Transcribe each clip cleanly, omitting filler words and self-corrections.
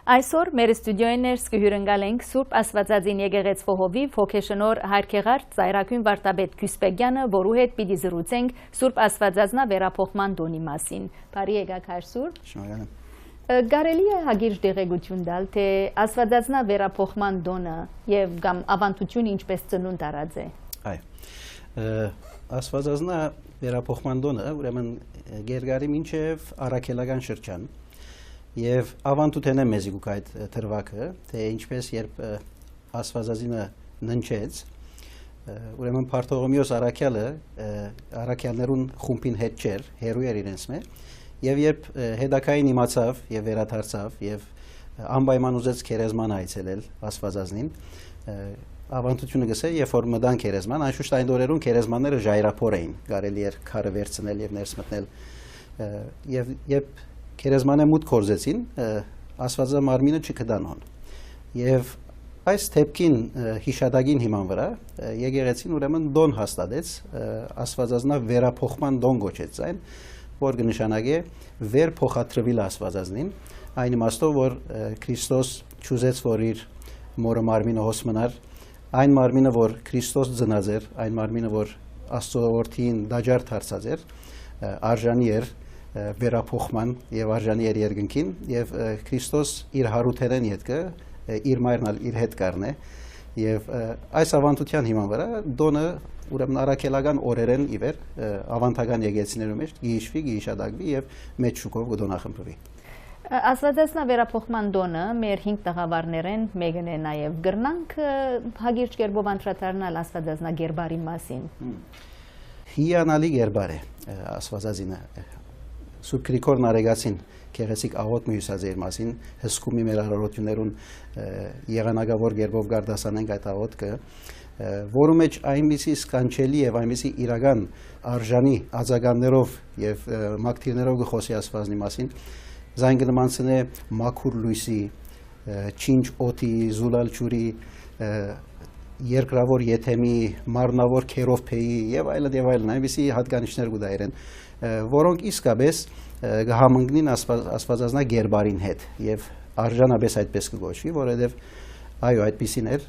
Այսօր մեր ստուդիոյին ներս կհյուրընկալենք Սուրբ Աստվածածին եկեղեցու հովիվ հոգեշնոր Հայրքեղարդ Ծայրակույն Վարդապետ Քյուսպեգյանը, որու հետ պիտի զրուցենք Սուրբ Աստվածածնա վերափոխման տոնի մասին։ Բարի եկաք Հայր Սուրբ։ Շնորհակալ եմ։ Կարելի է հագիր տեղեկություն տալ, թե Աստվածածնա վերափոխման տոնը եւ կամ ավանդությունը ինչպես ծնունդ առած է։ Այո։ Աստվածածնա վերափոխման տոնը ուրեմն Գերգարի մինչև առաքելական շրջան Եվ ավանդութեն է մեզ գուք այդ թրվակը, թե ինչպես երբ Աստվածածինը ննչեց, ուրեմն Փարթողոմեոս առաքյալներուն խումբին հետ չէր, հերու էր իրենց մե, եւ երբ հետակային իմացավ եւ վերադարձավ եւ անպայման ուզեց քերեզման այցելել Աստվածածնին, ավանդությունը գսե, երբ որ մտան քերեզման, անշուշտ այն օրերուն քերեզմանները ժայռափոր էին, կարելի էր քարը վերցնել եւ ներս մտնել, եւ երբ Քերեզմանը մուտք կորզեցին, Աստվածածնա մարմինը չկդանոն։ Եվ այս թեփքին հիշադակին հիման վրա եկեղեցին ուրեմն դոն հաստատեց, Աստվածածնա վերափոխման դոն գոչեց այն, որ կնշանակե վեր փոխադրվել Աստվածածնին, այն իմաստով, որ Քրիստոս չուզեց, որ իր մորը մարմինը հոս մնար, այն մարմինը, որ Քրիստոս ծնած էր, այն մարմինը, որ Աստծո որդին դաջար դարձած էր, արժանի էր վերափոխման եւ արժանի էր երկնքին եւ Քրիստոս իր հարութերեն յետքը իր մայրնալ իր հետ կառնե եւ այս ավանդության հիման վրա դոնը ուրեմն առաքելական օրերեն իվեր ավանդական եկեղեցիներում մեջ գիշվի գիշադակվի եւ մեծ շուկով կդոնախմբվի Աստվածածնա վերափոխման դոնը մեր 5 տաղավարներեն մեկն է նաեւ գրնանք հագիրճ կերպով անդրադառնալ Աստվածածնա գերբարի մասին հիանալի գերբար է Աստվածածինը Սուրբ Գրիգորն Արեգացին քեղեցիկ աղոտ մյուսած իր մասին հսկումի մեր արարողություններուն եղանակավոր գերբով գարդասանենք այդ աղոտքը որու մեջ այնպիսի սկանչելի եւ այնպիսի իրական արժանի ածականներով եւ մակտիրներով գխոսի Աստվածնի մասին զայն կնմանցնե մաքուր լույսի չինչ օդի զուլալ ջուրի երկրավոր եթեմի մարմնավոր քերովփեի եւ այլն այնպիսի հատկանիշներ կդայրեն որոնք իսկապես կհամընկնին Աստվածածնա գերբարին հետ եւ արժանապես այդպես կգոչվի, որովհետեւ այո այդպիսին էր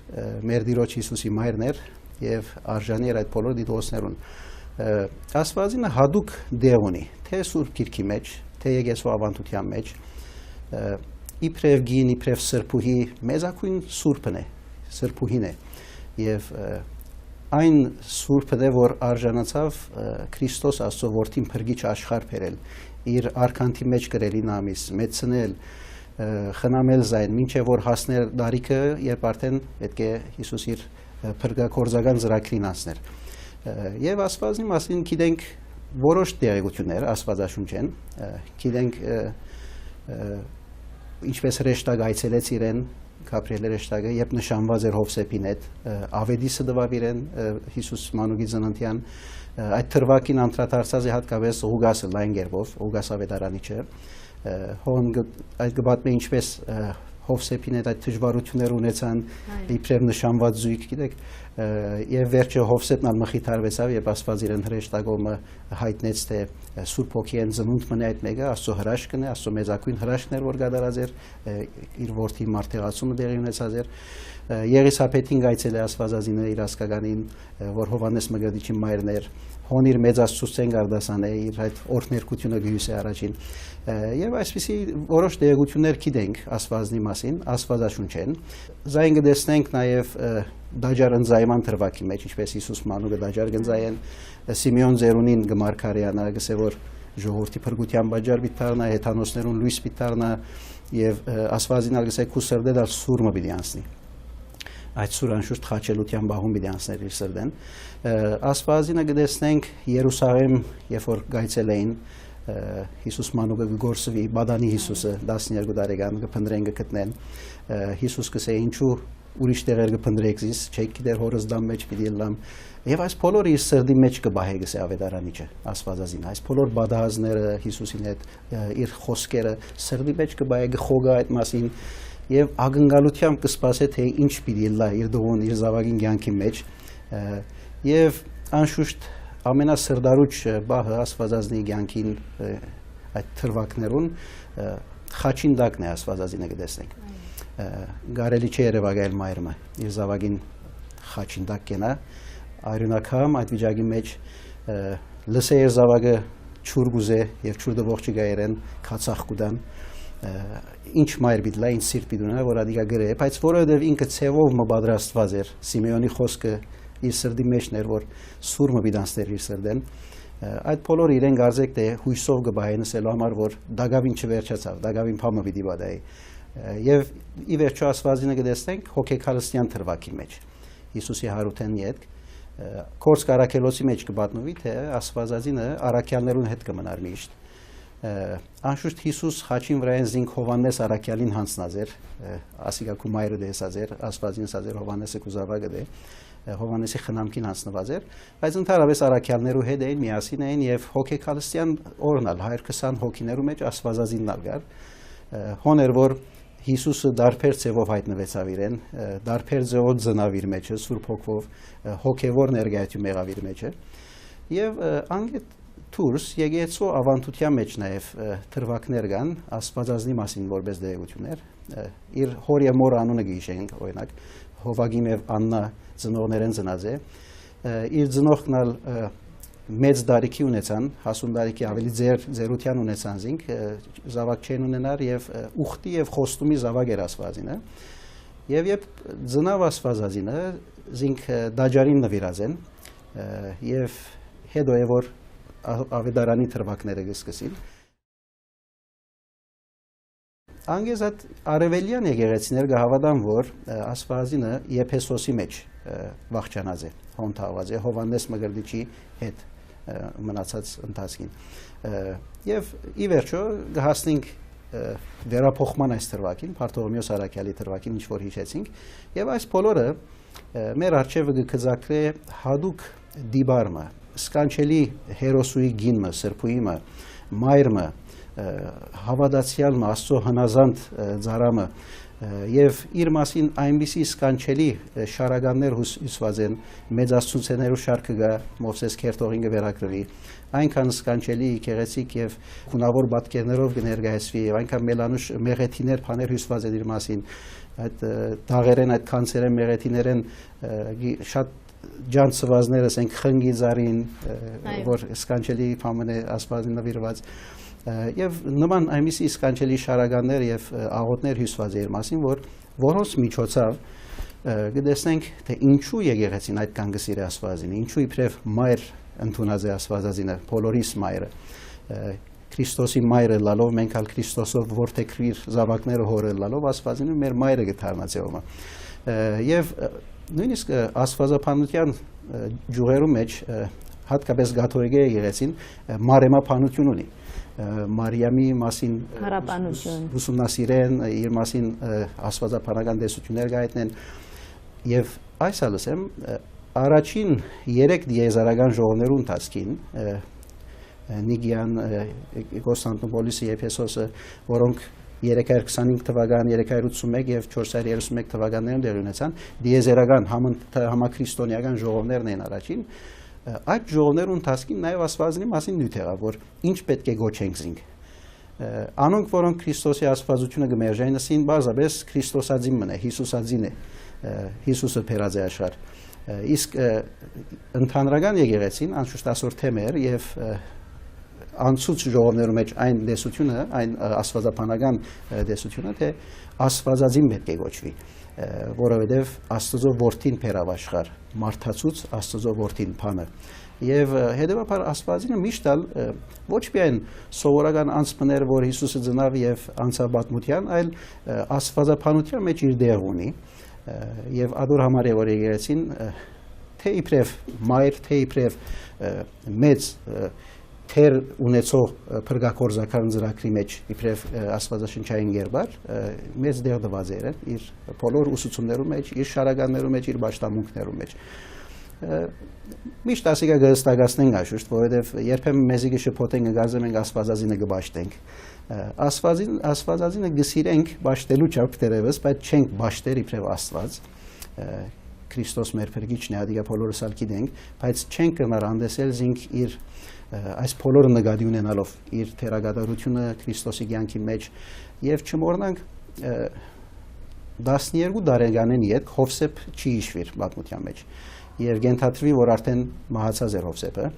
մեր Տիրոջ Հիսուսի մայրն էր եւ արժանի էր այդ բոլոր դիտողներուն Աստվածինը հadouk դեղ ունի թե Սուրբ Գիրքի մեջ, թե եկեղեցու ավանդության մեջ իբրև գին, իբրև սրբուհի մեծակույն սուրբն է, սրբուհին է եւ այն սուրբն է, որ արժանացավ Քրիստոս Աստծո որդին փրկիչ աշխարհ բերել, իր արքանթի մեջ գրել ինամիս, մեծնել, խնամել զայն, մինչև որ հասներ դարիքը, երբ արդեն պետք է Հիսուս իր փրկագործական ծրագրին անցներ։ Եվ Աստվածի մասին գիտենք որոշ տեղեկություններ Աստվածաշունչեն, գիտենք ինչպես հրեշտակ այցելեց իրեն Գաբրիել հրեշտակը, երբ նշանված էր Հովսեփին հետ, Ավեդիսը դվավ իրեն Հիսուս մանուկի ծննդյան, այդ թրվակին անդրադարձած է հատկապես Ղուգասը լայն գերբով, Ղուգաս Ավետարանիչը, հոն այդ գբատմե ինչպես Հովսեփին հետ այդ դժվարություններ ունեցան, իբրև նշանված զույգ, գիտեք, եւ վերջը Հովսեփն ալ մխիթարվեցավ, երբ Աստված իրեն հրեշտակումը հայտնեց, թե Սուրբ Հոգին ծնունդ մնա այդ մեկը, Աստծո հրաշքն է, Աստծո մեծակույն հրաշքներ, որ գդարած էր, իր որդի մարտեղացումը դեղի ունեցած էր, Եղիսաբեթին գայցել է Աստվածածինը իր ասկականին, որ Հովանես Մկրտիչի մայրն էր, հոն իր մեծ Աստծուցեն գարդասան է, իր այդ օրհներկությունը գյուս է առաջին, եւ այսպիսի որոշ տեղեկություններ գիտենք Աստվածնի մասին, Աստվածաշունչեն, զայն կտեսնենք նաեւ դաջար ընձայման թրվակի մեջ, ինչպես Հիսուս մանուկը դաջար գնձայեն, Սիմեոն Ձերունին գմարգարյանա, գսե որ ժողովրդի փրկության բաժար պիտարնա, հեթանոսներուն լույս պիտարնա եւ Աստվածին ալգսե քու սրդե դալ սուրմը պիտի անցնի այդ սուր անշուշտ խաչելության բահում պիտի անցներ իր սրդեն Աստվածինը գտեսնենք Երուսաղեմ երբ որ գայցել էին Հիսուս մանուկը գործվի բադանի Հիսուսը 12 տարեկան կփնտրեն գտնեն Հիսուս կսե ինչու ուրիշ տեղեր կփնտրեք զիս չեք գիտեր հորս դամ մեջ պիտի լամ եւ այս բոլորը իր սրդի մեջ կբահե գսե Ավետարանիչը Աստվածածին այս բոլոր բադահազները Հիսուսին հետ իր խոսքերը սրդի մեջ կբահե գխոգա այդ մասին Եվ ագնգալությամբ կսպասե թե ինչ պիտի լա իր դողուն իր զավակին կյանքի մեջ եւ անշուշտ ամենասրդարուչ բահը Աստվածածնի կյանքին այդ թրվակներուն խաչին դակն է Աստվածածինը կտեսնենք Գարելի չէ երևակայել մայրը իր զավակին խաչին տակ կենա արյունակամ այդ վիճակի մեջ լսե իր զավակը չուր գուզե եւ չուր դողջի գայերեն քացախ կուդան ինչ մայր բիդլա ինչ սիրտ բիդունա որ ադիգա գրե բայց որովհետեւ ինքը ցևով մբադրաստված էր Սիմեոնի խոսքը իր սրդի մեջն էր որ սուրմը բիդանստեր իր սրդեն այդ բոլորը իրեն գարձեք թե հույսով գբայնսելու համար որ դագավին չվերջացավ դագավին փամը պիտի բադայի եւ ի վերջո ասվածինը կտեսնենք հոգեկալստյան թրվակի մեջ Հիսուսի հարութեն յետք Կորս կարակելոցի մեջ կբատնվի թե ասվածածինը արաքյալներուն հետ կմնար միշտ անշուշտ Հիսուս խաչին վրայեն զինք Հովանես արաքյալին հանցնած էր ասիկա կու մայրը դեսած էր ասվածին սած էր Հովանեսը կու զավակը դե Հովանեսի խնամքին հանցնված էր բայց ընդհանրապես արաքյալներու հետ էին միասին էին եւ հոգեկալստյան օրնալ 120 հոգիներու մեջ ասվածածինն ալգար հոներ որ Հիսուսը դարբեր ձևով հայտնվեցավ իրեն, դարբեր ձևով ծնավ իր մեջը, Սուրբ Հոգով, հոգևոր ներկայություն եղավ իր մեջը, եւ անգետ դուրս եկեցու ավանդության մեջ նաեւ թրվակներ կան Աստվածածնի մասին որպես դերություններ, իր հոր եւ մոր անունը գիշենք, օրինակ Հովագիմ եւ Աննա ծնողներեն ծնած է, իր ծնողքնալ մեծ դարիքի ունեցան, հասուն դարիքի ավելի ձերության ունեցան զինք, զավակ չեն ունենար եւ ուխտի եւ խոստումի զավակ էր ասվածինը եւ երբ ծնավ ասվածածինը զինք դաջարին նվիրած են եւ հետո է որ ավետարանի թրվակները գսկսին անգեզատ արևելյան եկեղեցիներ կհավատան որ ասվածինը Եփեսոսի մեջ վախճանած է հոնթաված է Հովանես Մգրդիչի հետ մնացած ընթացքին եւ ի վերջո հասնենք վերափոխման այս թրվակին Պարտողոմեոս Արաքյալի թրվակին ինչ որ հիշեցինք եւ այս բոլորը մեր արժեվը կգծակրե հadouk դիբարմը սկանչելի հերոսուի գինը սրբուիմը մայրմը հավատացյալը Աստծո հնազանդ ծարամը եւ իր մասին այնպիսի սկանչելի շարականներ հյուսված են մեծացուցներու շարքը գա Մովսես քերթողին կվերակրվի այնքան սկանչելի եկեղեցիկ եւ քունավոր պատկերներով կներկայացվի եւ այնքան մելանուշ մեղեթիներ բաներ հյուսված են իր մասին այդ դաղերեն այդ կանցերեն մեղեթիներեն շատ ջանցվածները ասենք խնգի զարին որ սկանչելի բամն է ասվածին նվիրված եւ նման այնպիսի սկանչելի շարականներ եւ աղոթներ հյուսված էր մասին որ որոնց միջոցով կտեսնենք թե ինչու եկեղեցին այդ կան գսիրի ասվածին ինչու իբրև մայր ընդունած է ասվածածինը բոլորիս մայրը Քրիստոսի մայրը լալով մենք ալ Քրիստոսով որդեքրիր զավակները հորելալով ասվածինը մեր մայրը գթարնացեոմը եւ նույնիսկ ասվածապանության ջուղերու մեջ հատկապես գաթողիկ եկեղեցին մարեմապանություն ունի Մարիամի մասին ուսումնասիրեն իր մասին աստվածապանական տեսություններ գայտնեն եւ այս ալսեմ առաջին 3 դիեզարական ժողովներու ընթացքին Նիգիան Կոստանդնուպոլիսը Եփեսոսը որոնք 325 թվական 381 եւ 431 թվականներում դեր ունեցան դիեզերական համաքրիստոնեական ժողովներն են առաջին այդ ժողովներու ընթացքին նաև ասվածնի մասին նյութ եղավ որ ինչ պետք է գոչենք զինք անոնք որոնք Քրիստոսի ասվածությունը գմերժայնսին բազաբես Քրիստոսածին մնա Հիսուսածին է Հիսուսը փերած է աշխարհ իսկ ընդհանրական եկեղեցին անշուշտ ասոր թեմեր եւ անցուց ժողովներու մեջ այն դեսությունը այն աստվածապանական դեսությունը թե աստվածածին պետք է գոչվի որովհետև Աստծո որդին փերավ աշխարհ մարդացուց Աստծո որդին փանը եւ հետեւաբար աստվածինը միշտ ոչ միայն սովորական անցմներ որ Հիսուսը ծնավ եւ անցաբատմության այլ աստվածապանության մեջ իր դեղ ունի եւ ադոր համար է որ եկեղեցին թե իբրև մայր թե իբրև մեծ թեր ունեցող փրկակորզական ծրագրի մեջ իբրև աստվածաշնչային գերբար մեծ դեր դված էր իր բոլոր ուսուցումներու մեջ իր շարականներու մեջ իր ճշտամունքներու մեջ միշտ ասիկա գստագացնենք աշուշտ որովհետև երբեմն մեզի շփոթենք գազեմ ենք աստվածածինը գբաշտենք աստվածածինը գսիրենք բաշտելու չափ դերևս բայց չենք բաշտեր իբրև աստված Քրիստոս մեր փրկիչն է ադիգա բոլորս ալ գիտենք բայց չենք կնար անդեսել զինք իր այս բոլորը նկատի ունենալով իր թերագադարությունը Քրիստոսի կյանքի մեջ եւ չմոռնանք 12 տարեկանին յետ Հովսեփ չի հիշվիր պատմության մեջ եւ գենթադրվի որ արդեն մահացած էր Հովսեփը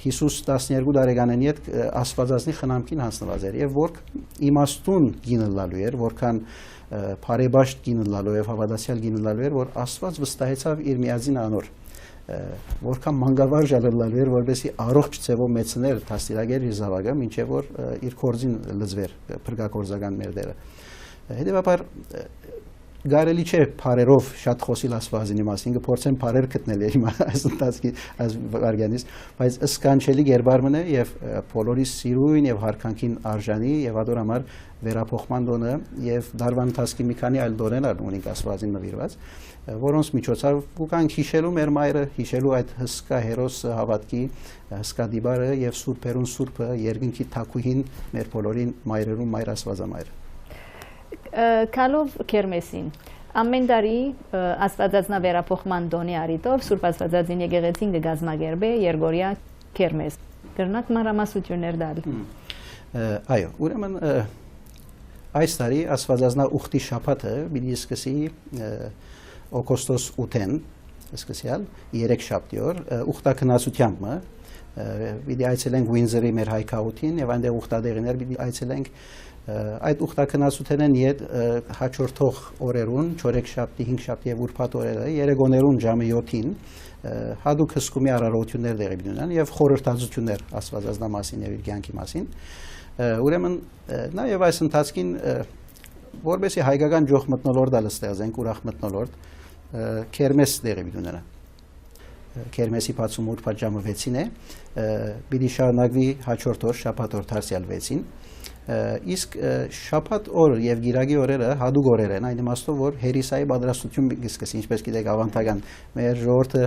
Հիսուս 12 տարեկանին յետ Աստվածածնի խնամքին հանձնված էր եւ որ իմաստուն գինը լալու էր որքան բարեբաշտ գինը լալու եւ հավատացյալ գինը լալու էր որ Աստված վստահեցավ իր միածին անոր որքան մանկավարժ ալլալու էր որովհետեւ առողջ ցևով մեծներ դաստիարակեր իր զավակը ինչեւ որ իր կորձին լծվեր փրկակորձական մերդերը հետեւաբար Գարելի չէ բարերով շատ խոսիլ Աստվածի մասին, կփորձեմ բարեր գտնել հիմա այս ընթացքի այս վարքյանից, բայց սկանչելի գերբարմն է եւ բոլորի սիրույն եւ հարկանքին արժանի եւ ադոր համար վերափոխման դոնը եւ դարվան ընթացքի մի քանի այլ դորներ ունենք Աստվածին նվիրված, որոնց միջոցով կուքանք հիշելու մեր մայրը, հիշելու այդ հսկա հերոսը հավատքի հսկա դիբարը եւ սուրբերուն սուրբը երկնքի թակուհին մեր բոլորին մայրերուն մայր Աստվածամայրը Քալով Քերմեսին ամեն տարի Աստվածածնա վերափոխման դոնի արիտով Սուրբ Աստվածածին եկեղեցին կգազմագերբե Երգորիա Քերմես դեռնակ մանրամասություններ դալ Այո ուրեմն այս տարի Աստվածածնա ուխտի շաբաթը պիտի սկսի օգոստոս 8-ին սկսյալ 3 շաբթի օր ուխտակնացությամբ պիտի այցելենք Վինզերի մեր հայքաղութին եւ այնտեղ ուխտադեղիներ պիտի այցելենք Այդ ուխտակնացութենեն յետ հաջորդող օրերուն, 4 շաբթի, 5 շաբթի եւ ուրբաթ օրերը, երեգոներուն ժամը 7-ին հadouk հսկումի արարողություններ տեղի ունենան եւ խորհրդածություններ Աստվածածնա մասին եւ իր կյանքի մասին։ Ուրեմն նաեւ այս ընթացքին որբեսի հայկական ջող մթնոլորտ ալստեղծենք, ուրախ մթնոլորտ, քերմես տեղի ունենա։ Քերմեսի բացում ուրբաթ ժամը 6-ին է, պիտի շարունակվի հաջորդ օր, շաբաթ օր դարձյալ 6-ին։ Իսկ շաբաթ օր եւ գիրագի օրերը հadouk օրեր են այն իմաստով որ հերիսայի պատրաստություն կսկսի ինչպես գիտեք ավանդական մեր ժողովուրդը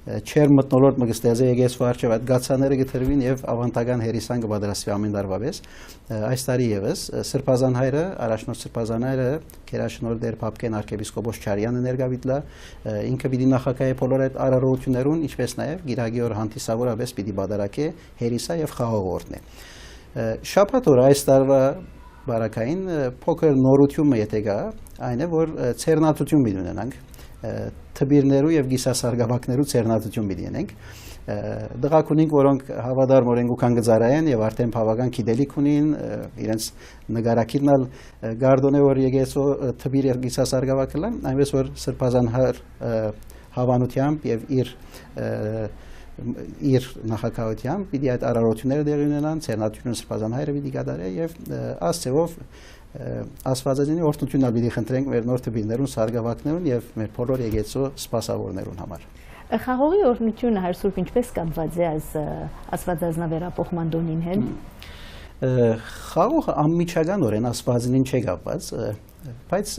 չեր մտնոլորտ մգստեզե եկեսու արչեւ այդ գացաները գտրվին եւ ավանդական հերիսան կպատրաստվի ամեն տարվա պես այս տարի եւս Սրբազան հայրը առաջնորդ Սրբազան հայրը Քերաշնորհ դեր Պապկեն arczepiskopos Չարյանը ներգավիտլա ինքը պիտի նախակայե բոլոր այդ արարողություններուն ինչպես նաեւ գիրագի օր հանդիսավորապես պիտի բادرակե հերիսա եւ խաղողորտն է Շաբաթ օրը այս տարվա բարակային փոքր նորությունը եթե գա այն է որ ցերնատություն պիտի ունենանք թբիրներու եւ գիսասարգավակներու ցերնատություն պիտի ունենք դղակ ունենք որոնք հավադար օրենքան գծարային եւ արդեն բավական գիտելիք ունին իրենց նկարակիրնալ գարդոնե որ եկեցո թբիր եւ գիսասարգավակը լան այնպես որ Սրբազան հավանությամբ եւ իր նախակայությամբ պիտի այդ արարողությունները դեղի ունենան, ցերնատությունը Սրբազան հայրը պիտի կատարե եւ աստծեով Աստվածածինի օրհնությունն պիտի խնդրենք մեր նոր թբիներուն, սարգավակներուն եւ մեր բոլոր եկեցո սպասավորներուն համար։ Խաղողի օրհնությունը հայր Սուրբ ինչպես կապված է այս Աստվածածնա վերափոխման դոնին հետ։ Խաղողը անմիջականորեն Աստվածածին չի կապված, բայց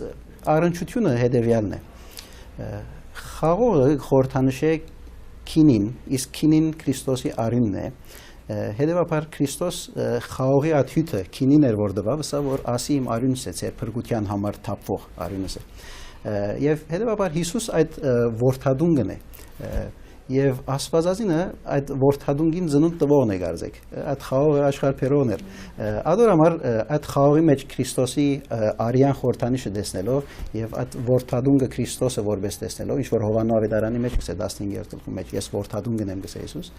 առնչությունը հետեւյալն է։ Խաղողը խորհրդանշ է քինին, իսկ քինին Քրիստոսի արյունն է։ Հետևաբար Քրիստոս խաղողի աթյութը քինին էր որ դվավ, սա որ ասի իմ արյունս է, ձեր փրկության համար թափվող արյունս է։ Եվ հետևաբար Հիսուս այդ որդադունգն է։ Եվ Աստվածածինը այդ որդադունգին ծնունդ տվողն է գարձեք։ Այդ խաղողը աշխարհփերոն էր։ Ադոր համար այդ խաղողի մեջ Քրիստոսի արյան խորհրդանիշը տեսնելով եւ այդ որդադունգը Քրիստոսը որպես տեսնելով, ինչ որ Հովաննո ավետարանի մեջ կսե 15-րդ գլխի մեջ ես որդադունգն եմ գսե Հիսուս։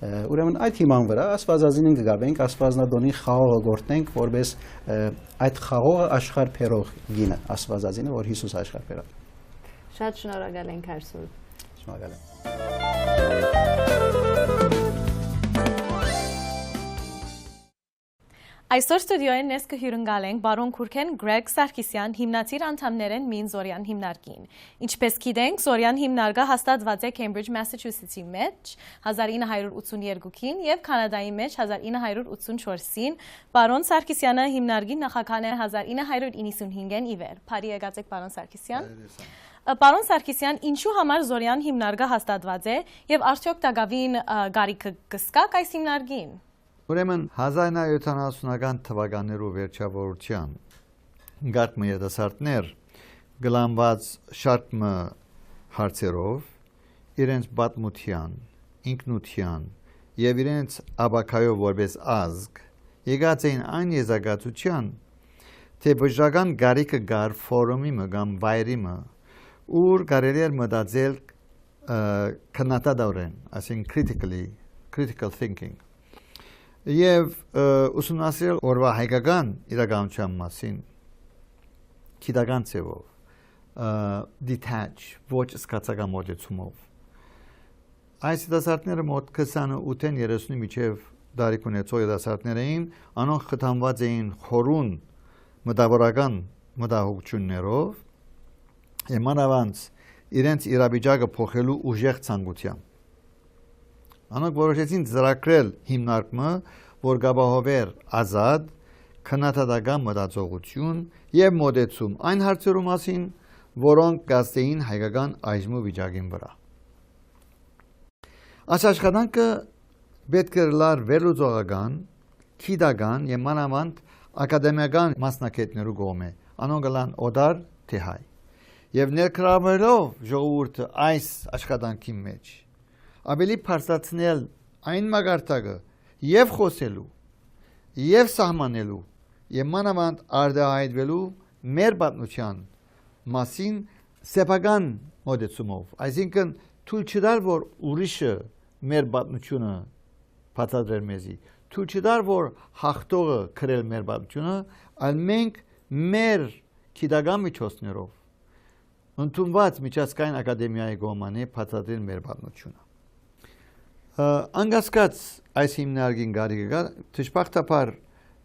Ուրեմն այդ հիման վրա Աստվածածինին կգաբենք, Աստվածնադոնի խաղողը գործենք, որպես այդ խաղողը աշխարհփերող գինը Աստվածածինը, որ Հիսուս աշխարհփերավ։ Շատ շնորհակալ ենք հայր Սուրբ։ Շնորհակալ եմ։ Այսօր ստուդիոյին ես կհյուրընկալ ենք բարոն Քուրքեն Գրեգ Սարգսյան հիմնադիր անդամներեն մին Զորյան հիմնարկին։ Ինչպես գիտենք, Զորյան հիմնարկը հաստատված է Cambridge, Massachusetts-ի մեջ 1982-ին եւ Կանադայի մեջ 1984-ին։ Բարոն Սարգսյանը հիմնարկի նախագահն է 1995-ին ի վեր։ Բարի եկած եք բարոն Սարգսյան։ Պարոն Սարգսյան, ինչու համար Զորյան հիմնարկը հաստատված է եւ արդյոք դակավին գարիքը կսկակ այս հիմնարկին։ Ուրեմն 1970-ական թվականներու վերջավորության գարմը երիտասարդներ գլանված շարքը հարցերով իրենց պատմության, ինքնության եւ իրենց աբակայով որպես ազգ եկած էին այն եզակացության, թե բժշկական գարիկը գար ֆորումի մը կամ վայրի մը ուր կարելի էր մտածել քննադատորեն, այսինքն critical thinking եւ ուսումնասիրել օրվա հայկական իրականության մասին քիդական ծևով detach ոչ սկացական մոտեցումով այս դասարտները մոտ 28-ին 30-ի միջև դարիք ունեցող դասարտներ էին անոնք խթանված էին խորուն մտավորական մտահոգություններով եւ մանավանդ իրենց իրավիճակը փոխելու ուժեղ ցանկությամբ անոնք որոշեցին ծրագրել հիմնարկումը, որ գաբահովեր ազատ, քննադատական մտածողություն եւ մոտեցում այն հարցերու մասին, որոնք գաստեին հայկական այժմու վիճակին վրա։ Այս աշխատանքը պետք է լար վերլուծողական, քիդական եւ մանավանդ ակադեմիական մասնակիցներու կողմէ, անոնք լան օդար թե հայ։ Եվ ներկրավելով ժողովուրդը այս աշխատանքի մեջ ավելի բարձրացնել այն մագարտակը եւ խոսելու եւ սահմանելու եւ մանավանդ արտահայտվելու մեր պատմության մասին սեփական մոտեցումով այսինքն թույլ չտալ որ ուրիշը մեր պատմությունը բացատրեր մեզի թույլ չտալ որ հաղթողը քրել մեր պատմությունը այլ մենք մեր քիդական միջոցներով ընդունված միջազգային ակադեմիայի կողմանի բացատրել մեր պատմությունը անգասկած այս հիմնարկին գարիկը գա դժբախտաբար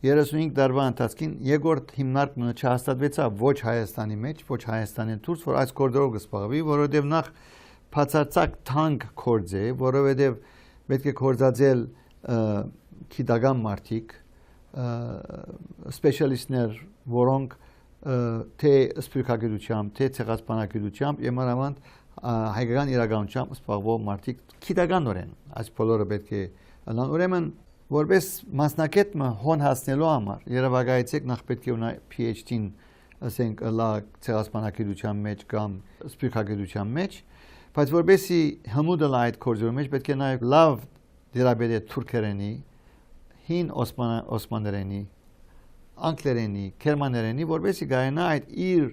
35 տարվա ընթացքին երկրորդ հիմնարկը չհաստատվեցավ ոչ Հայաստանի մեջ, ոչ Հայաստանի դուրս, որ այս կորձերով կսպաղվի, որովհետև նախ բացարձակ թանկ կորձ է, որովհետև պետք է կորձածել քիդական մարդիկ, սպեշիալիստներ, որոնք թե սպյուրքագիտությամբ, թե ցեղասպանագիտությամբ եւ մանավանդ հայկական իրականությամբ սպառվող մարդիկ քիդականորեն այս բոլորը պետք է լան ուրեմն որպես մասնակետ հոն հասնելու համար երևակայեցեք նախ պետք է ունենա PhD-ին ասենք լա ցեղասպանագիտության մեջ կամ սպյուրքագիտության մեջ բայց որպեսի հմուդը այդ կորձերի մեջ պետք է նաև լավ դերաբերե թուրքերենի հին օսմաներենի անգլերենի գերմաներենի որպեսի գայնա այդ իր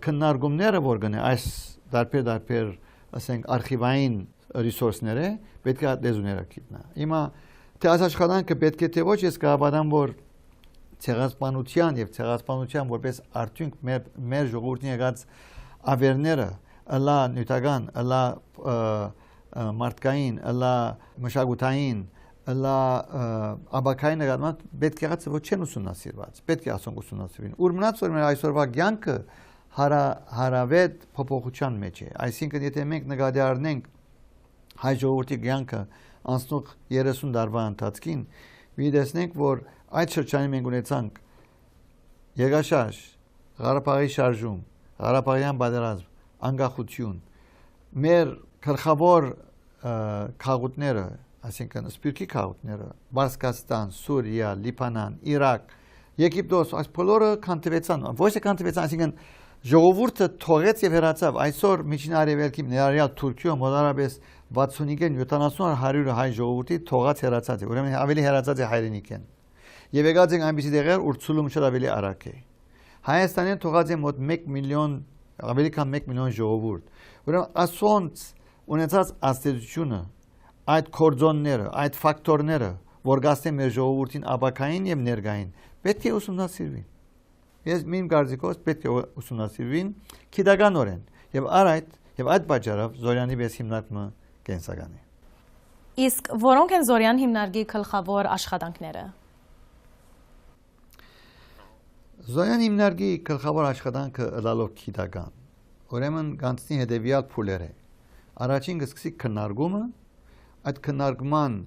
քննարկումները որ գնե այս դարբեր ասենք արխիվային ռեսուրսները պետք է դեզուները գիտնա հիմա թե այս աշխատանքը պետք է թե ոչ ես կհավատամ որ ցեղասպանության եւ ցեղասպանության որպես արդյունք մեր ժողովրդի եղած ավերները ըլա նյութական ըլա մարդկային ըլա մշակութային ըլա աբակային նկատմամբ պետք է եղած ոչ չեն ուսումնասիրված պետք է ասոնք ուսումնասիրվին ուր մնաց որ մեր այսօրվա կյանքը հարավետ փոփոխության մեջ է այսինքն եթե մենք նկատի առնենք հայ ժողովրդի կյանքը անցնող 30 տարվա ընթացքին վիդեսնենք որ այդ շրջանի մենք ունեցանք Եղաշարժ, Ղարաբաղի շարժում, Ղարաբաղյան պատերազմ, անկախություն մեր գլխավոր քաղաքները այսինքն սպյուրքի քաղաքները Բարսկաստան, Սուրիա, Լիբանան, Իրաք, Եգիպտոս այս բոլորը կանտվեցան ոչ թե կանտվեցան այսինքն ժողովուրդը թողեց եւ հեռացավ այսօր միջին արևելքի ներառյալ Թուրքիա մոտարապես 65-70 հայ ժողովրդի թողած հեռացած է ուրեմն ավելի հեռացած է հայրենիքեն եւ եկած են այնպիսի տեղեր ուր ցուլումը շատ ավելի արագ է Հայաստանին թողած է մոտ 1 միլիոն ավելի քան 1 միլիոն ժողովուրդ ուրեմն ասոնց ունեցած աստեցությունը այդ կորձոնները այդ ֆակտորները որ գաստեն մեր ժողովրդին աբակային եւ ներգային պետք է ուսումնասիրվին Ես իմ կարծիքով պետք է ուսումնասիրվին քիդականորեն եւ այդ պատճառով Զորյանի վես հիմնարկումը կենսական է։ Իսկ որոնք են Զորյան հիմնարկի գլխավոր աշխատանքները։ Զորյան հիմնարկի գլխավոր աշխատանքը ըլլալով քիդական։ Ուրեմն գանցնի հետեւյալ փուլեր է։ Առաջին կսկսի քննարկումը, այդ քննարկման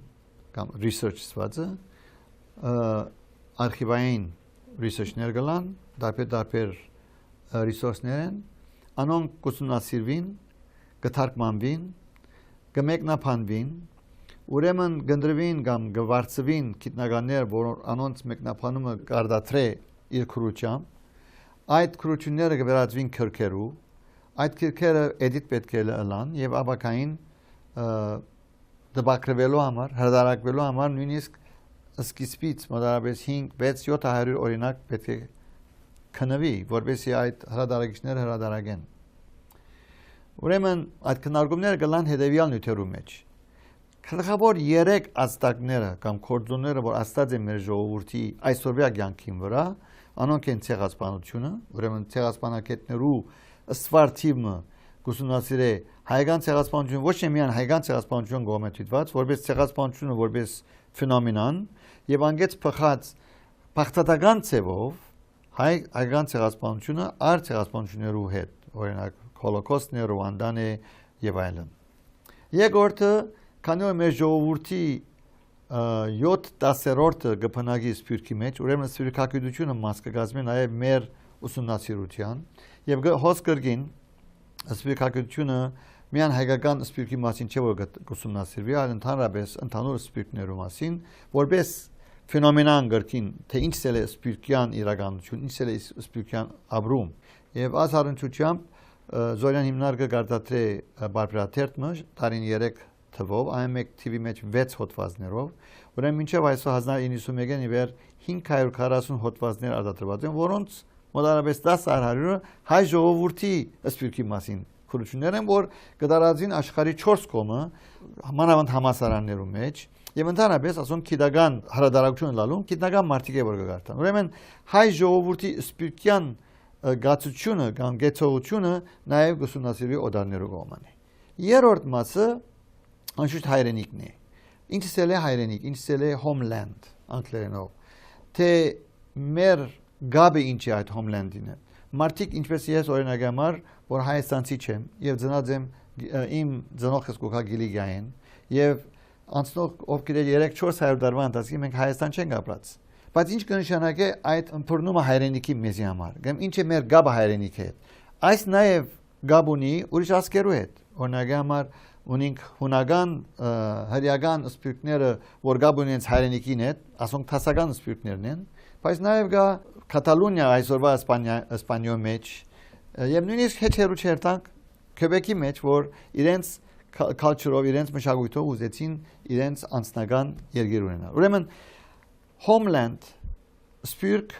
կամ research սվածը արխիվային research-ներ գլան, դարբեր resource-ներ են, անոնք կուսումնասիրվին, կթարգմանվին, կմեկնաբանվին, ուրեմն գնդրվին կամ գվարցվին գիտնականներ, որ անոնց մեկնաբանումը կարտադրե իր քրությամբ, այդ քրությունները կվերածվին քրքերու, այդ քրքերը էդիտ պետք է լան եւ աբակային դպակրվելու համար, հրդարակվելու համար նույնիսկ սկիզբից մոտարապես 5, 6, 700 օրինակ պետք է քննվի, որպեսզի այդ հրադարագիչները հրադարագեն։ Ուրեմն այդ քննարկումները գլան հետևյալ նյութերու մեջ։ Գլխավոր 3 ազդակները կամ կորձոնները, որ աստած են մեր ժողովրդի այսօրվա կյանքին վրա, անոնք են ցեղասպանությունը, ուրեմն ցեղասպանակետներու ստվարթիվը գուսունացիր է հայկական ցեղասպանությունը ոչ միայն հայկական ցեղասպանություն գոմետիտված, որպես ցեղասպանությունը որպես ֆենոմենան եւ անգեց փխած բախտատական ցևով հայկական ցեղասպանությունը առ ցեղասպանություններու հետ, օրինակ հոլոկոստն է, Ռուանդան է եւ այլն։ Երկրորդը, քանի որ մեր ժողովրդի 7/10 գփնագի սփյուռքի մեջ, ուրեմն սփյուռքագիտությունը մաս կգազմի նաեւ մեր ուսումնասիրության եւ հոս կրգին սփյուռքագիտությունը միան հայկական սփյուռքի մասին չէ որ ուսումնասիրվի, այլ ընդհանրապես ընդհանուր սփյուռքներու մասին, որպես ֆենոմենան գրքին, թե ինչ է սփյուռքյան իրականություն, ինչ է սփյուռքյան ապրում։ Եվ այս առնչությամբ Զորյան հիմնարկը գարտադրե բարբերաթերթը տարին 3 թվով, այն TV մեջ 6 հոդվածներով, ուրեմն մինչև այսօր 1991-ին ի վեր 540 հոդվածներ արտադրված են, որոնց մոտավորապես 10%-ը հայ ժողովրդի սփյուռքի մասին քրություններ են, որ կդարածին աշխարհի 4 կողմը մանավանդ համասարաններու մեջ եւ ընդհանրապես ասում գիտական հրադարակություն լալում գիտնական մարտիկե որ կգարտան։ Ուրեմն հայ ժողովրդի սփյուռքյան գացությունը կամ գեցողությունը նաեւ գուսունասիրի օդարներու կողմն է։ Երրորդ մասը անշուշտ հայրենիքն է։ Ինչս է հայրենիք, ինչս է homeland անգլերենով։ Թե մեր գաբը ինչ է այդ homeland-ին։ Մարտիկ ինչպես ես օրինակ համար, որ հայաստանցի չեմ եւ ծնած եմ իմ ծնողս կոկա գիլիգային եւ անցնող ով գիտե 3-400 տարվա ընթացքում մենք Հայաստան չենք ապրած։ Բայց ինչ կնշանակե այդ ըմբռնումը հայրենիքի մեզի համար։ Կամ ինչ է մեր գաբը հայրենիքի հետ։ Այս նաեւ գաբ ունի ուրիշ ազգերու հետ։ Օրինակ համար ունենք հունական հրեական սփյուռքները, որ գաբ ունեն հայրենիքին հետ, ասոնք թասական սփյուռքներն են, բայց նաեւ գա Կատալոնիա այսօրվա Իսպանիո մեջ եւ նույնիսկ հետերու չերտանք Քեբեկի մեջ, որ իրենց culture-ով, իրենց մշակույթով ուզեցին իրենց անձնական երկիր ունենալ։ Ուրեմն homeland սփյուռք,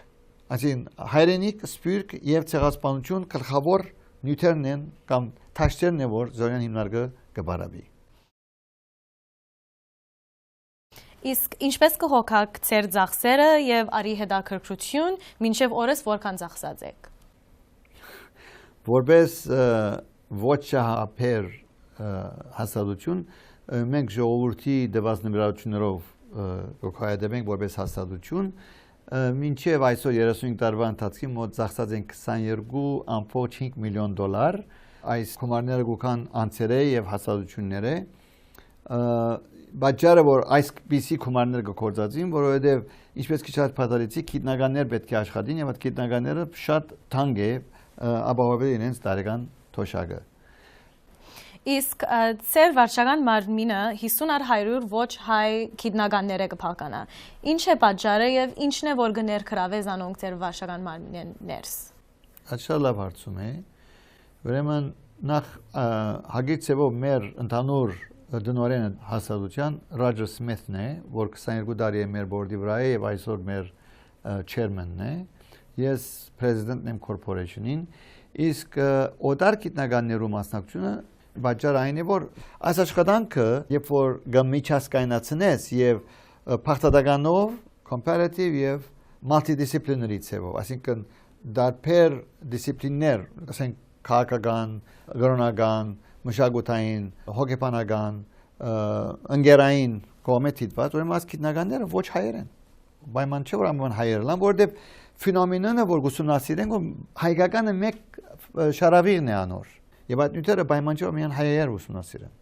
այսին հայրենիք, սփյուռք եւ ցեղասպանություն գլխավոր նյութերն են կամ թաշտերն են, որ Զորյան հիմնարկը կբարաբի։ Իսկ ինչպես կհոգաք ձեր ծախսերը եւ արի հետաքրքրություն, մինչեւ օրս որքան ծախսած եք։ Որպես ոչ շահապեր հաստատություն, մենք ժողովրդի դված նվիրատություններով կհայտենք որպես հաստատություն, մինչև այսօր 35 տարվա ընթացքում մոտ ծախսած ենք $22.5 միլիոն, այս գումարները գուքան անձերը եւ հաստատությունները, Բաժարը որ այսպիսի գումարներ կգործածին, որովհետև ինչպես քիչ այդ պատալիցի գիտնականներ պետք է աշխատին եւ այդ գիտնականները շատ թանկ է ապահովել իրենց տարեկան թոշակը։ Իսկ ծեր վարչական մարմինը 50/100 ոչ հայ գիտնականներ է կփականա։ Ինչ է բաժարը եւ ինչն է որ կներկրավե զանոնք ծեր վարչական մարմինեն ներս։ Այդ շատ լավ հարցում է։ Ուրեմն նախ հագիծեվով մեր ընդհանուր դնորեն հաստատության Ռոջեր Սմիթն է, որ 22 տարի է մեր բորդի վրա է եւ այսօր մեր chairman-ն է։ Ես president-ն եմ corporation-ին, իսկ օտար գիտնականներու մասնակցությունը բաժար այն է, որ այս աշխատանքը, երբ որ գմիջասկայնացնես եւ փախտատականով comparative եւ multidisciplinary ցեվով, այսինքն դարբեր դիսցիպլիններ, ասենք քաղաքական, գրոնական, մշակութային, հոգեբանական, ընկերային կողմից դիտված, ուրեմն այս գիտնականները ոչ հայեր են։ Պայման չէ որ ամեն հայեր լան, որովհետև ֆենոմենը որ ուսումնասիրենք, հայկականը մեկ շարավիղն է անոր։ Եվ այդ նյութերը պայման չէ որ միայն հայեր ուսումնասիրեն։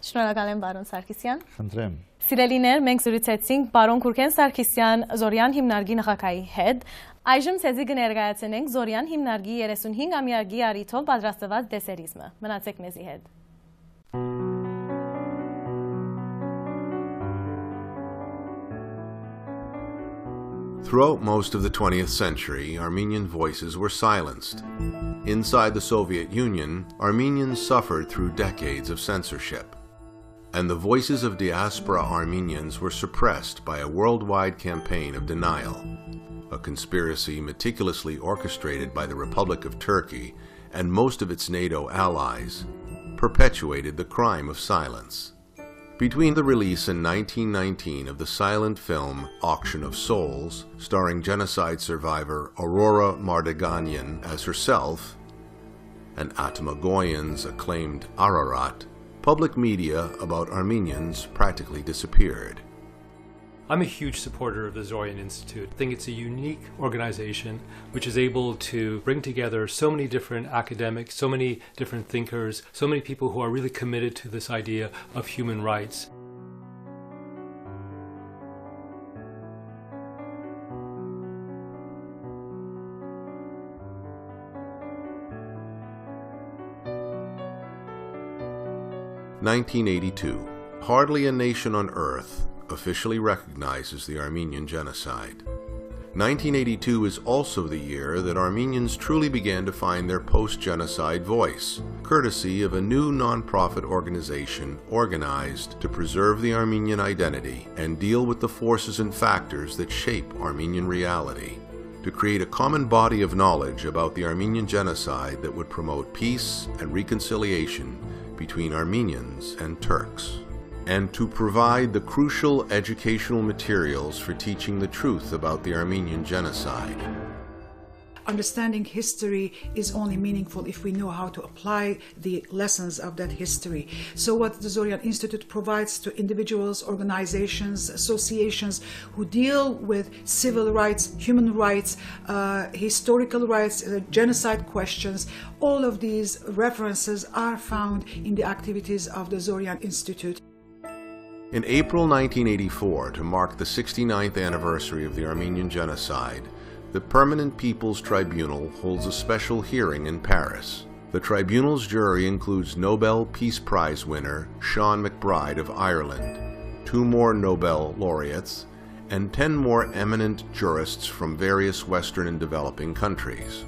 Շնորհակալ եմ բարոն Սարգսյան։ Խնդրեմ։ Սիրելիներ, մենք զրուցեցինք բարոն Քուրքեն Սարգսյան Զորյան հիմնարկի նախագահի հետ։ Այժմ ցեզի կներկայացնենք Զորյան հիմնարկի 35-ամյակի առիթով պատրաստված դեսերիզմը։ Մնացեք մեզի հետ։ Throughout most of the 20th century, Armenian voices were silenced. Inside the Soviet Union, Armenians suffered through decades of censorship. and the voices of diaspora Armenians were suppressed by a worldwide campaign of denial, a conspiracy meticulously orchestrated by the Republic of Turkey and most of its NATO allies, perpetuated the crime of silence. Between the release in 1919 of the silent film Auction of Souls, starring genocide survivor Aurora Mardeganian as herself, and Atmagoyan's acclaimed Ararat, public media about Armenians practically disappeared. I'm a huge supporter of the Zorian Institute. I think it's a unique organization which is able to bring together so many different academics, so many different thinkers, so many people who are really committed to this idea of human rights. (1982). Hardly a nation on earth officially recognizes the Armenian genocide. 1982 is also the year that Armenians truly began to find their post-genocide voice, courtesy of a new non-profit organization organized to preserve the Armenian identity and deal with the forces and factors that shape Armenian reality, to create a common body of knowledge about the Armenian genocide that would promote peace and reconciliation between Armenians and Turks, and to provide the crucial educational materials for teaching the truth about the Armenian genocide. Understanding history is only meaningful if we know how to apply the lessons of that history. So what the Zorian Institute provides to individuals, organizations, associations who deal with civil rights, human rights, historical rights, genocide questions, all of these references are found in the activities of the Zorian Institute. In April 1984, to mark the 69th anniversary of the Armenian genocide, the Permanent People's Tribunal holds a special hearing in Paris. The tribunal's jury includes Nobel Peace Prize winner Sean McBride of Ireland, 2 more Nobel laureates, and 10 more eminent jurists from various Western and developing countries.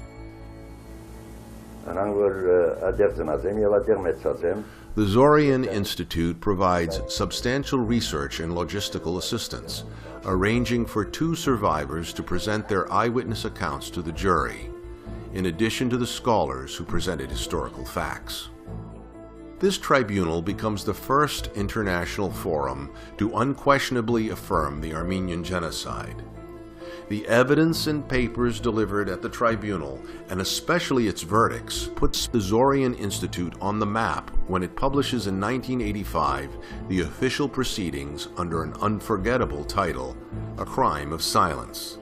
The Zorian Institute provides substantial research and logistical assistance, arranging for 2 survivors to present their eyewitness accounts to the jury, in addition to the scholars who presented historical facts. This tribunal becomes the first international forum to unquestionably affirm the Armenian genocide. The evidence and papers delivered at the tribunal, and especially its verdicts, puts the Zorian Institute on the map when it publishes in 1985 the official proceedings under an unforgettable title, A Crime of Silence.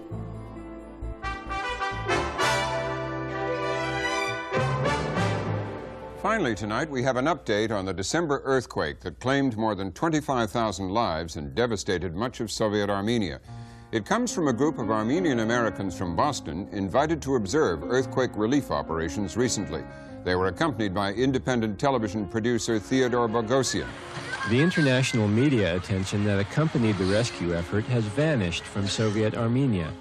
Finally tonight, we have an update on the December earthquake that claimed more than 25,000 lives and devastated much of Soviet Armenia. It comes from a group of Armenian Americans from Boston invited to observe earthquake relief operations recently. They were accompanied by independent television producer Theodore Bogosian. The international media attention that accompanied the rescue effort has vanished from Soviet Armenia.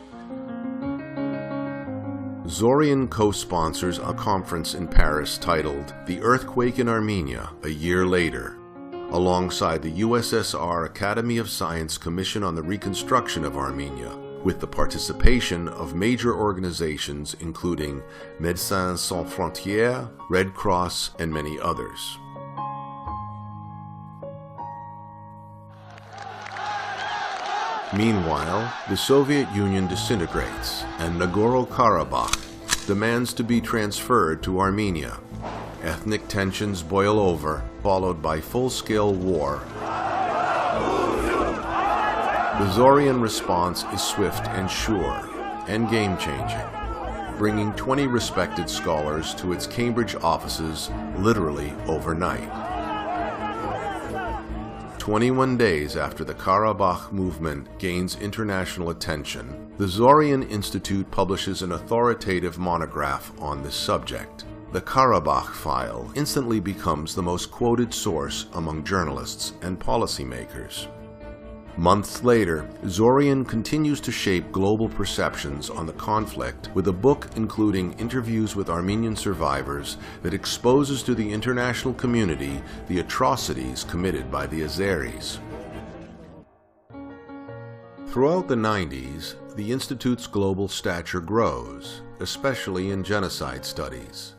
Zorian co-sponsors a conference in Paris titled The Earthquake in Armenia, a Year Later, alongside the USSR Academy of Science Commission on the Reconstruction of Armenia, with the participation of major organizations including Médecins Sans Frontières, Red Cross, and many others. Meanwhile, the Soviet Union disintegrates, and Nagorno-Karabakh demands to be transferred to Armenia. Ethnic tensions boil over, followed by full-scale war. The Zorian response is swift and sure, and game-changing, bringing 20 respected scholars to its Cambridge offices literally overnight. 21 days after the Karabakh movement gains international attention, the Zorian Institute publishes an authoritative monograph on this subject. The Karabakh file instantly becomes the most quoted source among journalists and policymakers. Months later, Zorian continues to shape global perceptions on the conflict with a book including interviews with Armenian survivors that exposes to the international community the atrocities committed by the Azeris. Throughout the 90s, the Institute's global stature grows, especially in genocide studies.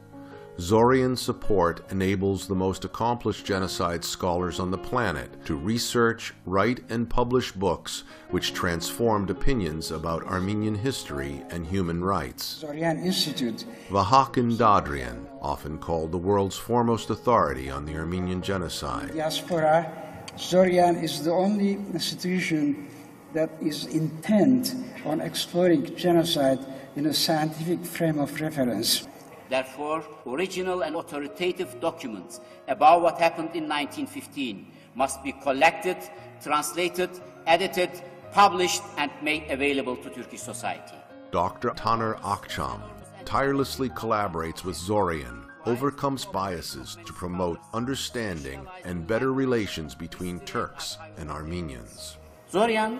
Zorian's support enables the most accomplished genocide scholars on the planet to research, write, and publish books which transformed opinions about Armenian history and human rights. Zorian Institute. Vahakin Dadrian, often called the world's foremost authority on the Armenian genocide. Diaspora, Zorian is the only institution that is intent on exploring genocide in a scientific frame of reference. Therefore, original and authoritative documents about what happened in 1915 must be collected, translated, edited, published, and made available to Turkish society. Dr. Taner Akçam tirelessly collaborates with Zorian, overcomes biases to promote understanding and better relations between Turks and Armenians. Zorian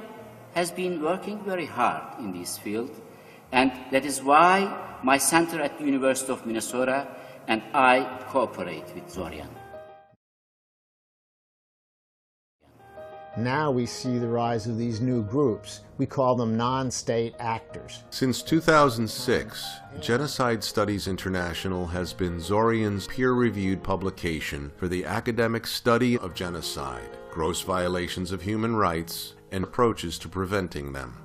has been working very hard in this field, and that is why my center at the University of Minnesota and I cooperate with Zorian. Now we see the rise of these new groups. We call them non-state actors. Since 2006, Genocide Studies International has been Zorian's peer-reviewed publication for the academic study of genocide, gross violations of human rights, and approaches to preventing them.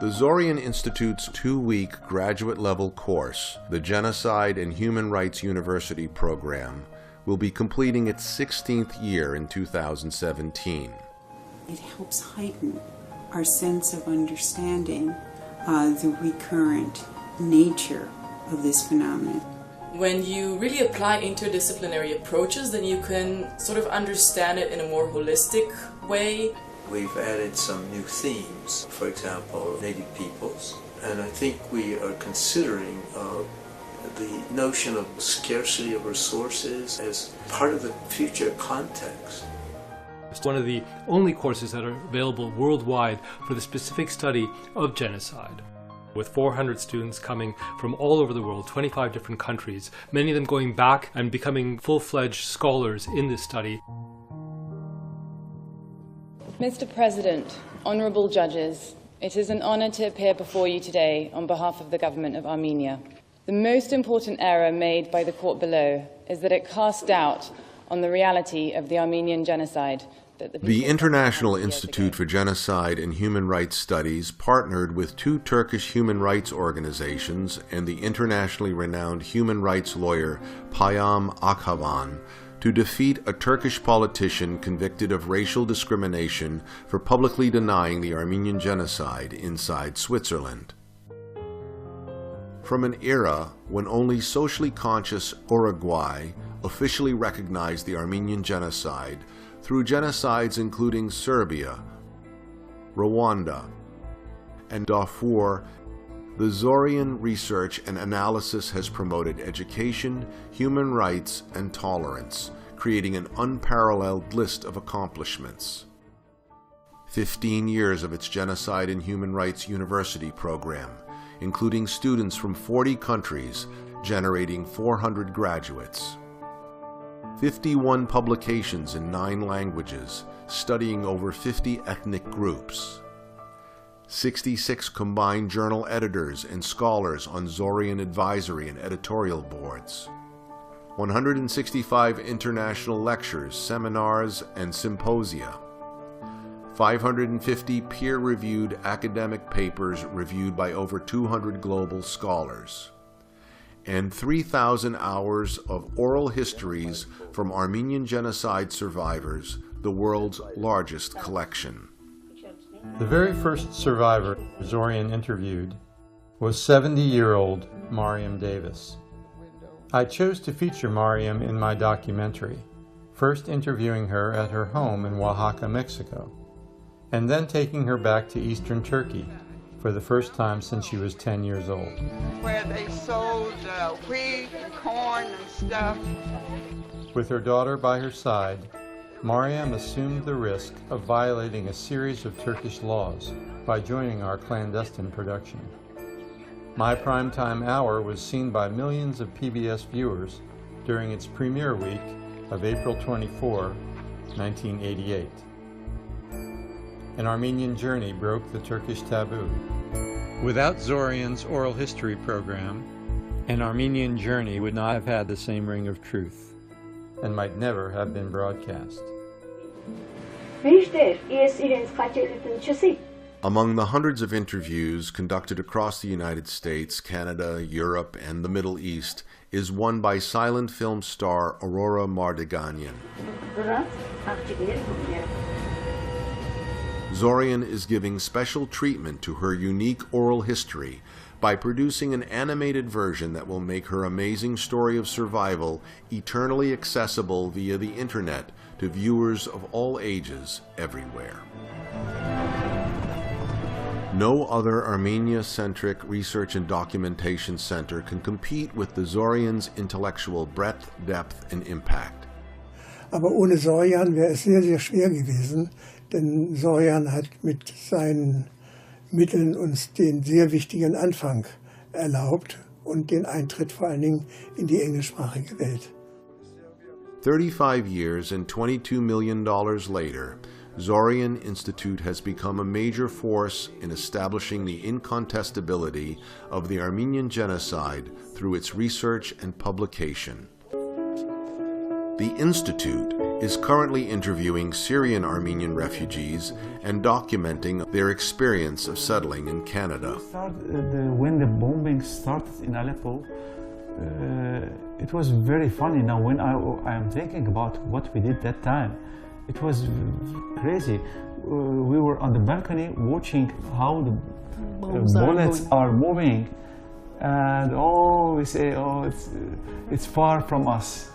The Zorian Institute's 2-week graduate-level course, the Genocide and Human Rights University program, will be completing its 16th year in 2017. It helps heighten our sense of understanding the recurrent nature of this phenomenon. When you really apply interdisciplinary approaches, then you can sort of understand it in a more holistic way. We've added some new themes, for example, Native peoples, and I think we are considering the notion of scarcity of resources as part of the future context. It's one of the only courses that are available worldwide for the specific study of genocide, with 400 students coming from all over the world, 25 different countries, many of them going back and becoming full-fledged scholars in this study. Mr. President, honourable judges, it is an honour to appear before you today on behalf of the government of Armenia. The most important error made by the court below is that it cast doubt on the reality of the Armenian genocide. The International Institute for Genocide and Human Rights Studies partnered with 2 Turkish human rights organizations and the internationally renowned human rights lawyer Payam Akhavan to defeat a Turkish politician convicted of racial discrimination for publicly denying the Armenian genocide inside Switzerland. From an era when only socially conscious Uruguay officially recognized the Armenian genocide through genocides including Serbia, Rwanda, and Darfur, the Zorian research and analysis has promoted education, human rights, and tolerance, creating an unparalleled list of accomplishments. 15 years of its Genocide and Human Rights University program, including students from 40 countries, generating 400 graduates. 51 publications in 9 languages, studying over 50 ethnic groups. 66 combined journal editors and scholars on Zorian advisory and editorial boards. 165 international lectures, seminars, and symposia. 550 peer-reviewed academic papers reviewed by over 200 global scholars. And 3,000 hours of oral histories from Armenian genocide survivors, the world's largest collection. The very first survivor Zorian interviewed was 70-year-old Mariam Davis. I chose to feature Mariam in my documentary, first interviewing her at her home in Oaxaca, Mexico, and then taking her back to eastern Turkey for the first time since she was 10 years old. Where they sold wheat and corn and stuff. With her daughter by her side, Mariam assumed the risk of violating a series of Turkish laws by joining our clandestine production. My Primetime Hour was seen by millions of PBS viewers during its premiere week of April 24, 1988. An Armenian journey broke the Turkish taboo. Without Zorian's oral history program, An Armenian Journey would not have had the same ring of truth and might never have been broadcast. Among the hundreds of interviews conducted across the United States, Canada, Europe, and the Middle East is one by silent film star Aurora Mardiganian. Zorian is giving special treatment to her unique oral history by producing an animated version that will make her amazing story of survival eternally accessible via the internet to viewers of all ages everywhere. No other Armenia-centric research and documentation center can compete with the Zorian's intellectual breadth, depth, and impact. Aber ohne Zorian wäre es sehr, sehr schwer gewesen, denn Zorian hat mit seinen Mitteln uns den sehr wichtigen Anfang erlaubt und den Eintritt vor allen Dingen in die englischsprachige Welt. 35 years and $22 million later, Zorian Institute has become a major force in establishing the incontestability of the Armenian genocide through its research and publication. The Institute is currently interviewing Syrian Armenian refugees and documenting their experience of settling in Canada. When the bombing started in Aleppo, it was very funny. Now when I am thinking about what we did that time, it was crazy. We were on the balcony watching how the bullets are moving, and we say, it's far from us.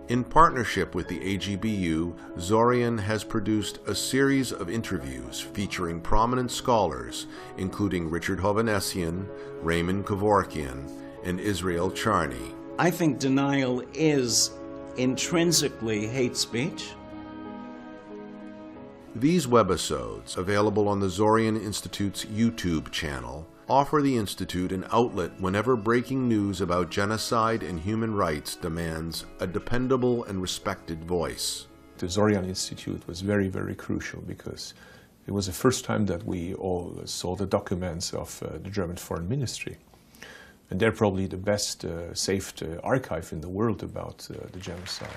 In partnership with the AGBU, Zorian has produced a series of interviews featuring prominent scholars, including Richard Hovhanessian, Raymond Kevorkian, and Israel Charny. I think denial is intrinsically hate speech. These webisodes, available on the Zorian Institute's YouTube channel, offer the Institute an outlet whenever breaking news about genocide and human rights demands a dependable and respected voice. The Zorian Institute was very, very crucial because it was the first time that we all saw the documents of the German Foreign Ministry. And they're probably the best saved archive in the world about the genocide.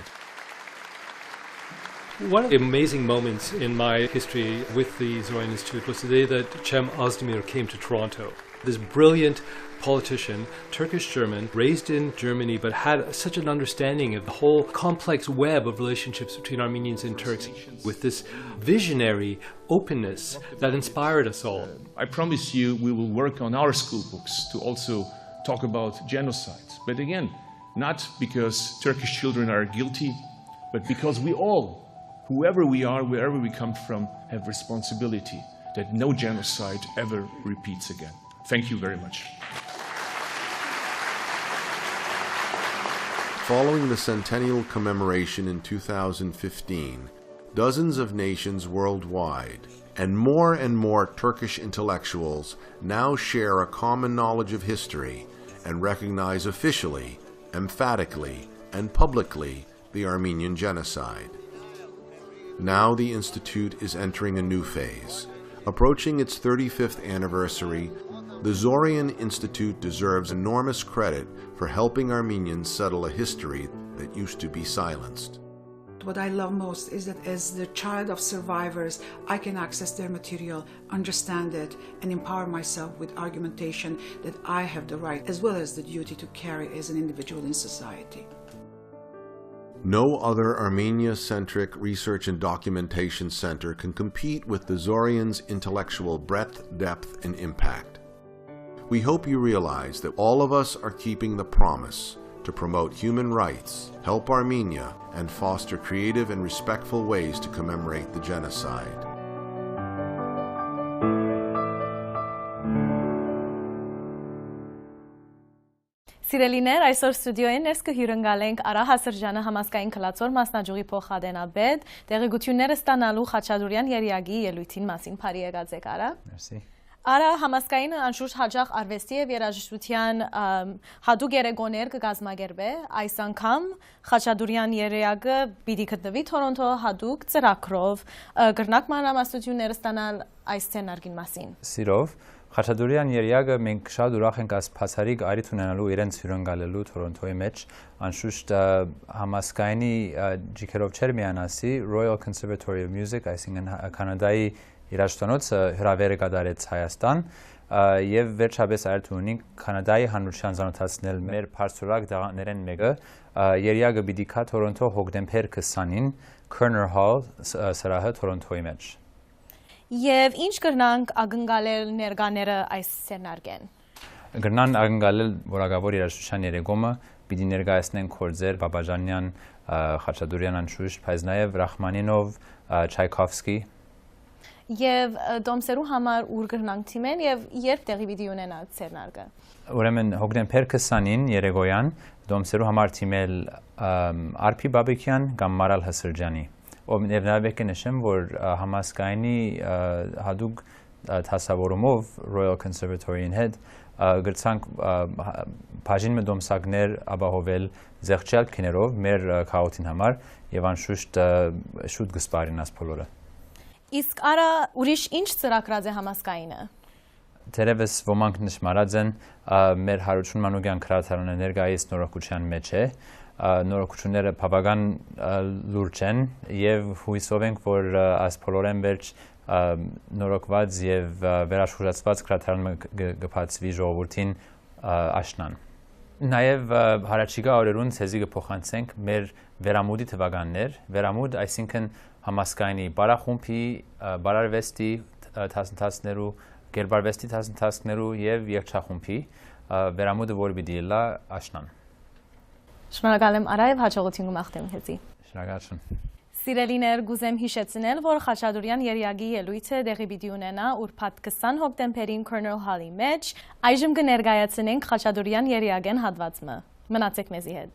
One of the amazing moments in my history with the Zorian Institute was the day that Cem Özdemir came to Toronto. This brilliant politician, Turkish-German, raised in Germany, but had such an understanding of the whole complex web of relationships between Armenians and Turks, with this visionary openness that inspired us all. I promise you we will work on our school books to also talk about genocides. But again, not because Turkish children are guilty, but because we all, whoever we are, wherever we come from, have responsibility that no genocide ever repeats again. Thank you very much. Following the centennial commemoration in 2015, dozens of nations worldwide and more Turkish intellectuals now share a common knowledge of history and recognize officially, emphatically, and publicly the Armenian genocide. Now the Institute is entering a new phase. Approaching its 35th anniversary, the Zorian Institute deserves enormous credit for helping Armenians settle a history that used to be silenced. What I love most is that as the child of survivors, I can access their material, understand it, and empower myself with argumentation that I have the right as well as the duty to carry as an individual in society. No other Armenia-centric research and documentation center can compete with the Zorian's intellectual breadth, depth, and impact. We hope you realize that all of us are keeping the promise to promote human rights, help Armenia, and foster creative and respectful ways to commemorate the genocide. Սիրելիներ, այսօր ստուդիոյին ներս կհյուրընկալենք Արա Հասրժյանը համազգային քլացոր մասնաճյուղի փոխադենաբեդ, տեղեկությունները ստանալու Խաչատուրյան երիագի ելույթին մասին բարի եկած եք Արա։ Մերսի։ Արա համազգային անշուշտ հաջող արվեստի եւ երաժշտության հատուկ երեկոներ կգազմագերբե, այս անգամ Խաչատուրյան երիագը պիտի գտնվի Թորոնտո հատուկ ծրագրով, կրնակ մանրամասնությունները ստանալ այս սցենարգին մասին։ Սիրով Խաչատուրյան երիագը մենք շատ ուրախ ենք այս բացառիկ այրիթ ունենալու իրենց հյուրընկալելու Թորոնտոյի մեջ, անշուշտ համազգայինի ջիքերով չեր միանասի Royal Conservatory of Music, այսինքն Կանադայի երաժշտանոցը հրավերը կատարեց Հայաստան եւ վերջապես այրիթ ունենք Կանադայի հանրության զանոթացնել մեր բարձրորակ դաղաներեն մեկը երիագը պիտի կա Թորոնտո հոկտեմբեր 20-ին Kerner Hall սրահը Թորոնտոյի մեջ։ Եվ ինչ կրնանք ակնկալել ներկաները այս սցենարգեն։ Կրնան ակնկալել որակավոր երաժշտության երեկոմը, պիտի ներկայացնեն Քորձեր, Բաբաջանյան, Խաչատուրյան անշուշտ, բայց նաև Ռախմանինով, Չայքովսկի։ Եվ դոմսերու համար ուր կրնանք թիմեն եւ երբ տեղի պիտի ունենա սցենարգը։ Ուրեմն հոկտեմբեր 20-ին երեկոյան դոմսերու համար թիմել Արփի Բաբիկյան կամ Մարալ Հասրջյանի։ Ով ներնավեք կնշեմ, որ համազգայինի հատուկ դասավորումով Royal Conservatory-ին հետ գրցանք բաժին մդոմսակներ ապահովել զեղչյալ քիներով մեր քաղաքին համար եւ անշուշտ շուտ գսպարին աս բոլորը։ Իսկ արա ուրիշ ինչ ծրագրած է համազգայինը։ Թերևս ոմանք նշмарած են մեր Հարություն Մանուկյան քրատարանը ներկայիս նորոգության մեջ է։ Նորոգությունները բավական լուրջ են եւ հույսով ենք, որ այս բոլորեն վերջ նորոգված եւ վերաշխուժացված քրատարանը կբացվի ժողովրդին աշնան։ Նաեւ հարաճիգա օրերուն ցեզի կփոխանցենք մեր վերամուտի թվականներ, վերամուտ այսինքն համազգայինի բարախումբի, բարարվեստի դասընթացներու, գերբարվեստի դասընթացներու եւ երգչախումբի վերամուտը որ պիտի լա աշնան։ Շնորհակալ եմ Արա եւ հաջողություն կմաղթեմ հեծի։ Շնորհակալություն։ Սիրելիներ, գուզեմ հիշեցնել, որ Խաչատուրյան երիագի ելույթը տեղի պիտի ունենա ուրբաթ 20 հոկտեմբերին Kerner Hall-ի մեջ, այժմ կներկայացնենք Խաչատուրյան երիագեն հատվածը։ Մնացեք մեզի հետ։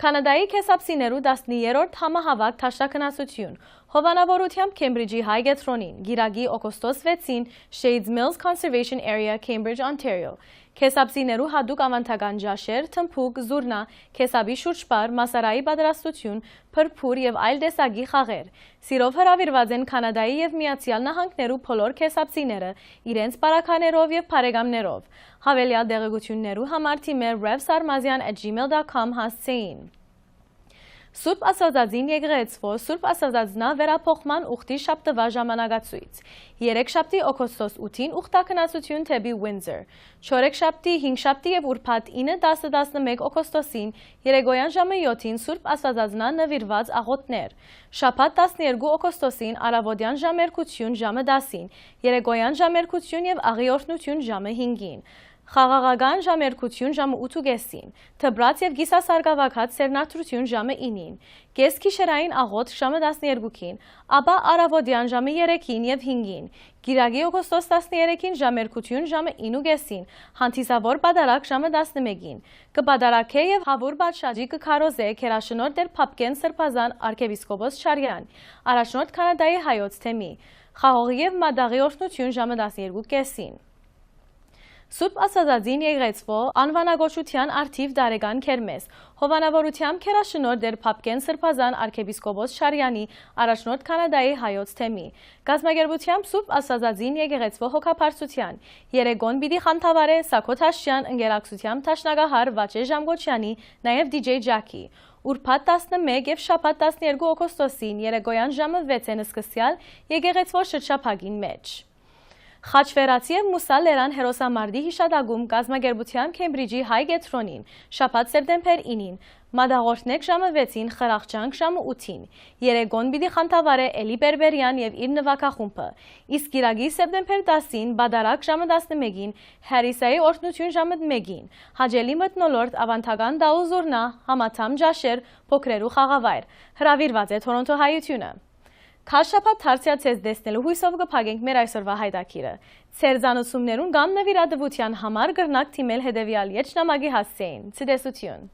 Կանադայի քեսապսիներու 10-րդ համահավաք թաշնակնասություն հովանավորությամբ Քեմբրիջի հայ գետրոնին գիրագի օգոստոս 6-ին Shades Mills Conservation Area, Cambridge, Ontario քեսապսիներու հատուկ ավանդական ջաշեր, թմփուկ, զուռնա, քեսաբի շուրջպար, մասարայի պատրաստություն, փրփուր եւ այլ տեսակի խաղեր։ Սիրով հրավիրված են Կանադայի եւ Միացյալ Նահանգներու բոլոր քեսապսիները իրենց բարականերով եւ բարեկամներով։ Հավելյալ դեղեցություններու համար թիմեր revsarmazian@gmail.com հասցեին։ Սուրբ Աստվածածին եկեղեցվո Սուրբ Աստվածածնա վերափոխման ուխտի շաբթվա ժամանակացույց։ 3 շաբթի օգոստոս 8-ին ուխտակնասություն թեպի Windsor։ 4 շաբթի, 5 շաբթի եւ ուրբաթ 9, 10, 11 օգոստոսին երեկոյան ժամը 7-ին Սուրբ Աստվածածնա նվիրված աղոթներ։ Շաբաթ 12 օգոստոսին առավոտյան ժամերկություն ժամը 10-ին, երեկոյան ժամերկություն եւ աղի օրհնություն ժամը 5-ին։ Խաղաղական ժամերկություն ժամը 8:30-ին, թբրած եւ գիսասարգավակած սերնադրություն ժամը 9-ին, կեսգիշերային աղոթ ժամը 12-ին, ապա առավոտյան ժամը 3-ին եւ 5-ին, գիրագի օգոստոս 13-ին ժամերկություն ժամը 9:30-ին, հանդիսավոր պատարակ ժամը 11-ին, կպատարակե եւ հավուր բաճշաջի կքարոզե քերաշնորհ դեր Փապկեն Սրբազան arczepiskopos Չարյան, առաջնորդ Կանադայի հայոց թեմի, խաղողի եւ մադաղի օրհնություն ժամը 12:30-ին։ Սուրբ Աստվածածին եկեղեցվո անվանագոչության արդիվ դարեգան քերմես հովանավորությամբ քերաշնորհ դեր Փապկեն Սրբազան arczepiskopos Չարյանի առաջնորդ Կանադայի հայոց թեմի գազագերբությամբ Սուրբ Աստվածածին եկեղեցվո հոգապարծության երեգոն պիտի խանդավարե Սակո Թաշյան ընկերակցությամբ Թաշնագահար Վաչե Ժամգոչյանի նաև DJ Ջակի Ուրբաթ 11 եւ շաբաթ 12 օգոստոսին երեկոյան ժամը 6-ին սկսյալ եկեղեցվո շրջափակին մեջ Խաչվերացի եւ Մուսալերան հերոսամարտի հիշատակում գազագերբությամբ Քեմբրիջի հայ գետրոնին շաբաթ սեպտեմբեր 9-ին մադաղորդնեք ժամը 6-ին խրախճանք ժամը 8-ին երեգոն պիտի խանդավարե Էլի Բերբերյան եւ իր նվագախումբը իսկ գիրագի սեպտեմբեր 10-ին բադարակ ժամը 11-ին Հարիսայի օրհնություն ժամը 1-ին հաջելի մթնոլորտ ավանդական դաու զուռնա համաթամ ջաշեր փոքրերու խաղավայր հրավիրված է Թորոնտո հայությունը Քաշապատ թարցիացես դեսնելու հույսով կփակենք մեր այսօրվա հայտակիրը։ Ձեր զանուցումներուն կամ նվիրատվության համար կրնակ թիմել հետևյալ երջնամագի հասցեին։ Ցտեսություն։